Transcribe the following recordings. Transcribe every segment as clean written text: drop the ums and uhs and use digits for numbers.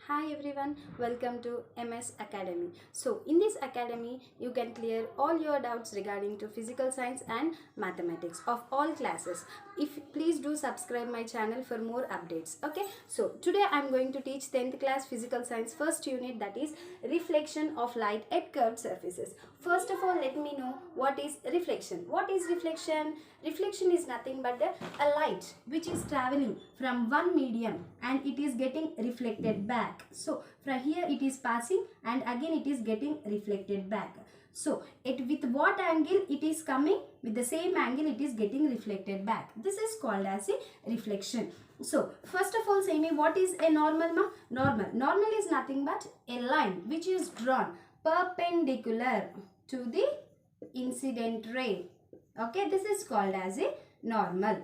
Hi everyone, welcome to MS Academy. So in this academy you can clear all your doubts regarding to physical science and mathematics of all classes. If please do subscribe my channel for more updates. Okay, so today I am going to teach 10th class physical science first unit, that is reflection of light at curved surfaces. First of all, let me know what is reflection. What is reflection? Reflection is nothing but a light which is traveling from one medium and it is getting reflected back. So from here it is passing and again it is getting reflected back. So with what angle it is coming, with the same angle it is getting reflected back. This is called as a reflection. So first of all, say me, what is a normal? Normal is nothing but a line which is drawn perpendicular to the incident ray. Okay, this is called as a normal.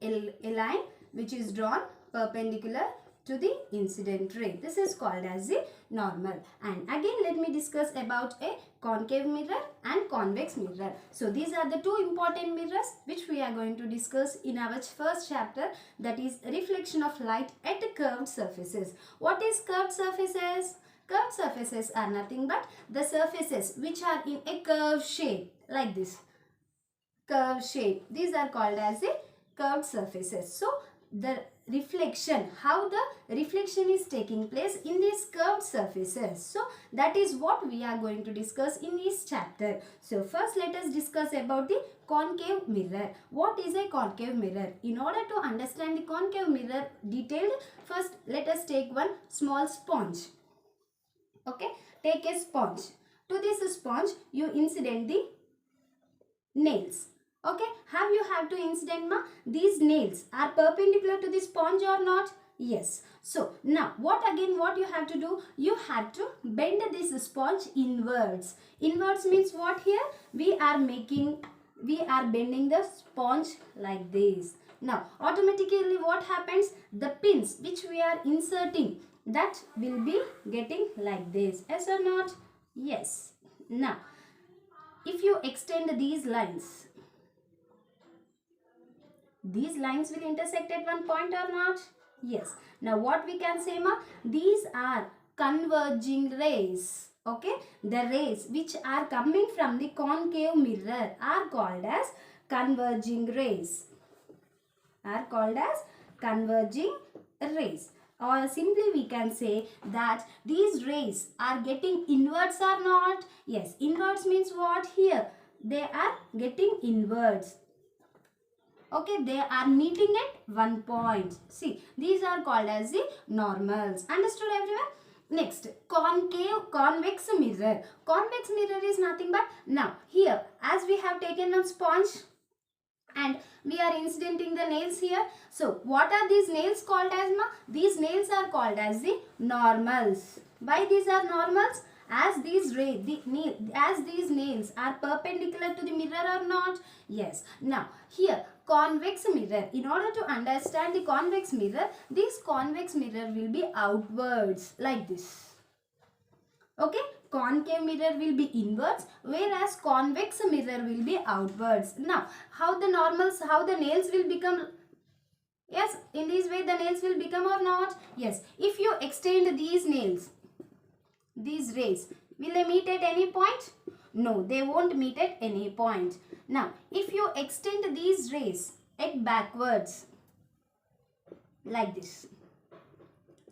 A line which is drawn perpendicular to the incident ray. This is called as the normal. And again let me discuss about a concave mirror and convex mirror. So these are the two important mirrors which we are going to discuss in our first chapter, that is reflection of light at curved surfaces. What is curved surfaces? Curved surfaces are nothing but the surfaces which are in a curved shape like this. Curved shape. These are called as a curved surfaces. So the reflection, how the reflection is taking place in these curved surfaces. So that is what we are going to discuss in this chapter. So first let us discuss about the concave mirror. What is a concave mirror? In order to understand the concave mirror detailed, first let us take one small sponge. Okay, take a sponge. To this sponge you incident the nails. Okay, you have to incident these nails are perpendicular to the sponge or not? Yes. So now what you have to do? You have to bend this sponge inwards. Inwards means what here? We are bending the sponge like this. Now automatically what happens? The pins which we are inserting, that will be getting like this. Yes or not? Yes. Now if you extend these lines will intersect at one point or not? Yes. Now what we can say these are converging rays. Okay, the rays which are coming from the concave mirror are called as converging rays. Or simply we can say that these rays are getting inwards or not? Yes, inwards means what here? They are getting inwards. Okay, they are meeting at one point. See, these are called as the normals. Understood everyone? Next, convex mirror. Convex mirror is nothing but, now here as we have taken a sponge and we are incidenting the nails here. So what are these nails called as These nails are called as the normals. Why these are normals? As these nails are perpendicular to the mirror or not? Yes. Now here convex mirror. In order to understand the convex mirror, this convex mirror will be outwards like this. Okay, concave mirror will be inwards, whereas convex mirror will be outwards. Now how the nails will become? Yes, in this way the nails will become or not? Yes. If you extend these nails, these rays, will they meet at any point? No, they won't meet at any point. Now if you extend these rays at backwards like this,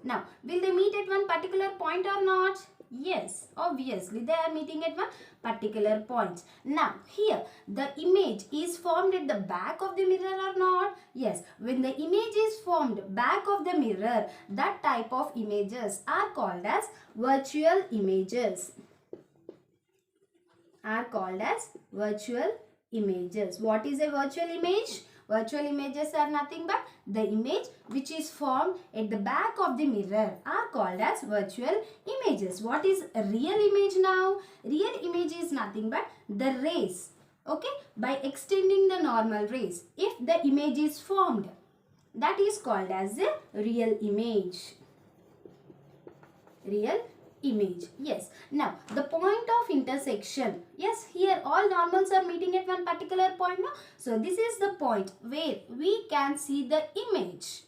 now will they meet at one particular point or not? Yes, obviously they are meeting at one particular point. Now here the image is formed at the back of the mirror or not? Yes, when the image is formed back of the mirror, that type of images are called as virtual images. What is a virtual image? Virtual images are nothing but the image which is formed at the back of the mirror are called as virtual images. What is a real image now? Real image is nothing but the rays. Okay, by extending the normal rays, if the image is formed, that is called as a real image. Yes. Now the point of intersection. Yes, here all normals are meeting at one particular point. No? So this is the point where we can see the image.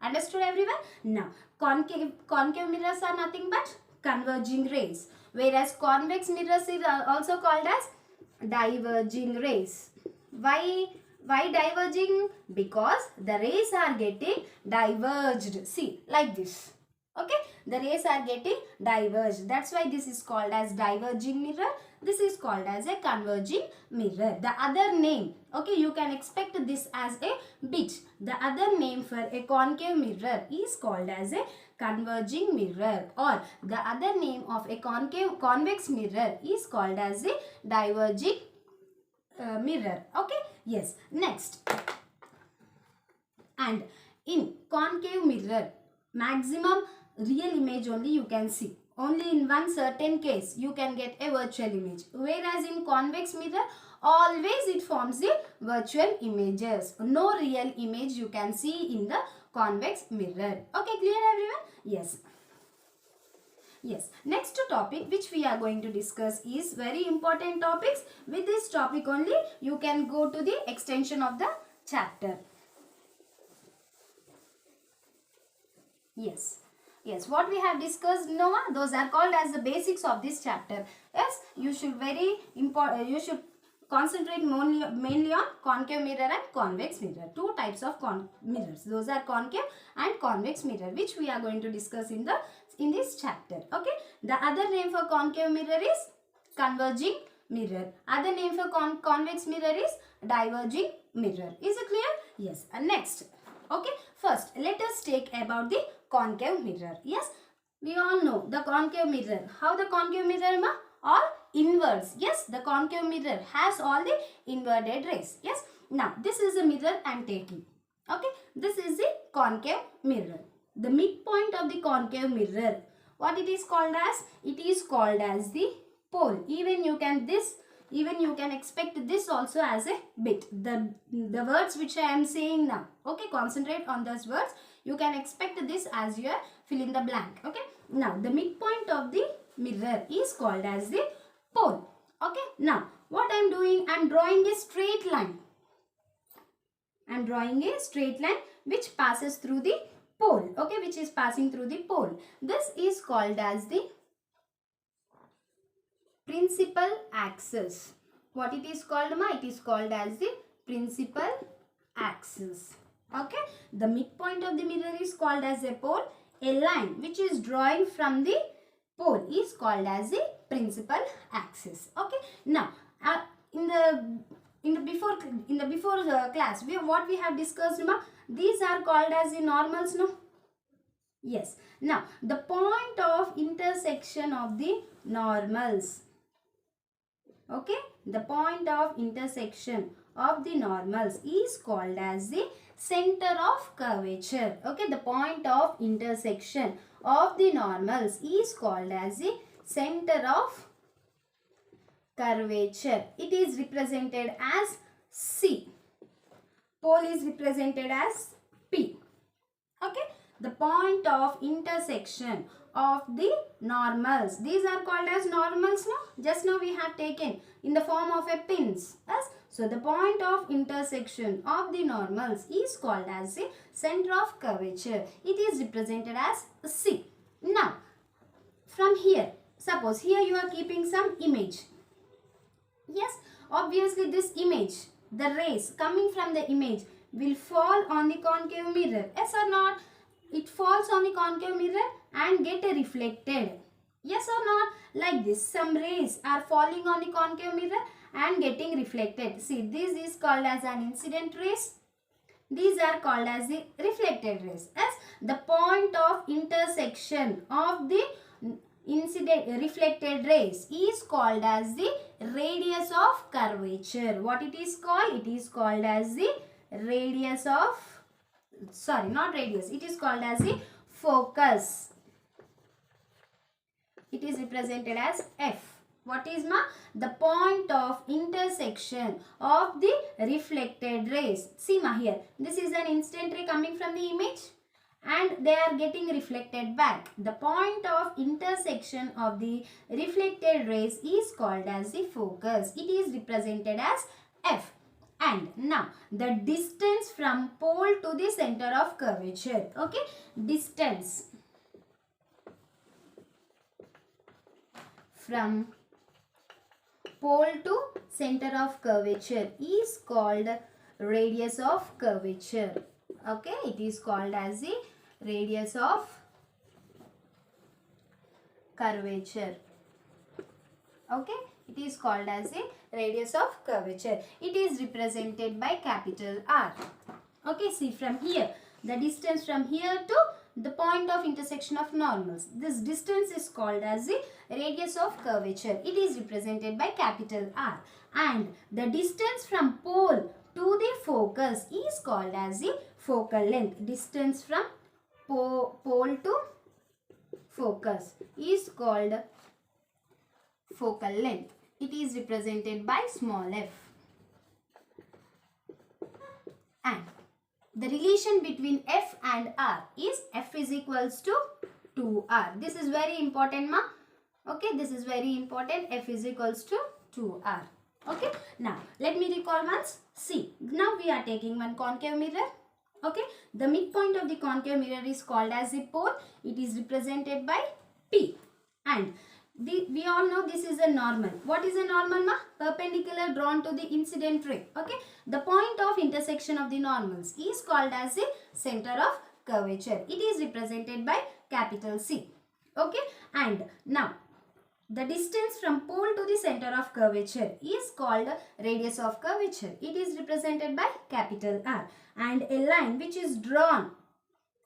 Understood everyone? Now concave mirrors are nothing but converging rays, whereas convex mirrors is also called as diverging rays. Why diverging? Because the rays are getting diverged. See, like this. Okay, the rays are getting diverged. That's why this is called as diverging mirror. This is called as a converging mirror. The other name, okay, you can expect this as a bit. The other name for a concave mirror is called as a converging mirror, or the other name of a convex mirror is called as a diverging mirror. Okay, yes. Next, and in concave mirror, maximum real image only you can see. Only in one certain case you can get a virtual image, whereas in convex mirror always it forms the virtual images. No real image you can see in the convex mirror. Okay, clear everyone? Yes. Yes, next topic which we are going to discuss is very important topics. With this topic only you can go to the extension of the chapter. Yes. Yes, what we have discussed, Noah, those are called as the basics of this chapter. Yes, you should concentrate mainly on concave mirror and convex mirror. Two types of mirrors. Those are concave and convex mirror, which we are going to discuss in this chapter. Okay. The other name for concave mirror is converging mirror. Other name for convex mirror is diverging mirror. Is it clear? Yes. And next. Okay. First, let us take about the concave mirror. Yes, we all know the concave mirror. How the concave mirror ma? All inwards. Yes, the concave mirror has all the inverted rays. Yes. Now, this is a mirror I am taking. Okay. This is the concave mirror. The midpoint of the concave mirror, what it is called as? It is called as the pole. Even you can expect this also as a bit. The words which I am saying now. Okay, concentrate on those words. You can expect this as your fill in the blank. Okay. Now, the midpoint of the mirror is called as the pole. Okay. Now, what I am doing? I am drawing a straight line. I am drawing a straight line which passes through the pole. Okay, which is passing through the pole. This is called as the principal axis. What it is called, ma? It is called as the principal axis. Okay, the midpoint of the mirror is called as a pole. A line which is drawing from the pole is called as the principal axis. Okay, now in the before class, what we have discussed, ma? These are called as the normals, no? Yes. Now, the point of intersection of the normals. Okay, the point of intersection of the normals is called as the center of curvature. Okay, the point of intersection of the normals is called as the center of curvature. It is represented as C. Pole is represented as P. Okay, the point of intersection of the normals. These are called as normals, no? Just now we have taken in the form of a pins. Yes? So, the point of intersection of the normals is called as the center of curvature. It is represented as C. Now, from here, suppose here you are keeping some image. Yes, obviously this image, the rays coming from the image will fall on the concave mirror. Yes or not? It falls on the concave mirror and get reflected. Yes or not? Like this, some rays are falling on the concave mirror and getting reflected. See, this is called as an incident rays. These are called as the reflected rays. As the point of intersection of the reflected rays is called as the radius of curvature. What it is called? It is called as the radius of, sorry, not radius, it is called as the focus. It is represented as F. What is, ma? The point of intersection of the reflected rays. See, ma, here, this is an instant ray coming from the image and they are getting reflected back. The point of intersection of the reflected rays is called as the focus. It is represented as F. And now, the distance from pole to the center of curvature. Okay, distance. from pole to center of curvature is called radius of curvature. Okay, it is called as the radius of curvature. Okay, it is called as the radius of curvature. It is represented by capital R. Okay, see from here, the distance from here to the point of intersection of normals. This distance is called as the radius of curvature. It is represented by capital R. And the distance from pole to the focus is called as the focal length. Distance from pole to focus is called focal length. It is represented by small f. And the relation between f and r is f is equals to 2r. This is very important, ma. Okay, this is very important. F is equals to 2r. Okay, now let me recall once. See, now we are taking one concave mirror. Okay, the midpoint of the concave mirror is called as the pole. It is represented by P. And we all know this is a normal. What is a normal, ma? Perpendicular drawn to the incident ray. Okay, the point of intersection of the normals is called as the center of curvature. It is represented by capital C. Okay, and now the distance from pole to the center of curvature is called radius of curvature. It is represented by capital R. And a line which is drawn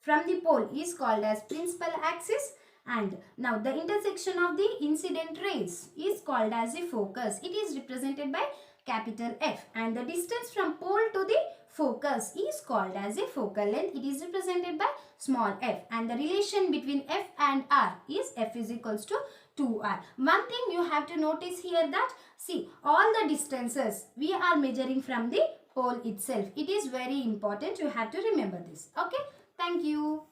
from the pole is called as principal axis. And now the intersection of the incident rays is called as the focus. It is represented by capital F. And the distance from pole to the focus is called as a focal length. It is represented by small f. And the relation between f and r is f is equals to 2r. One thing you have to notice here that, see, all the distances we are measuring from the pole itself. It is very important. You have to remember this. Okay. Thank you.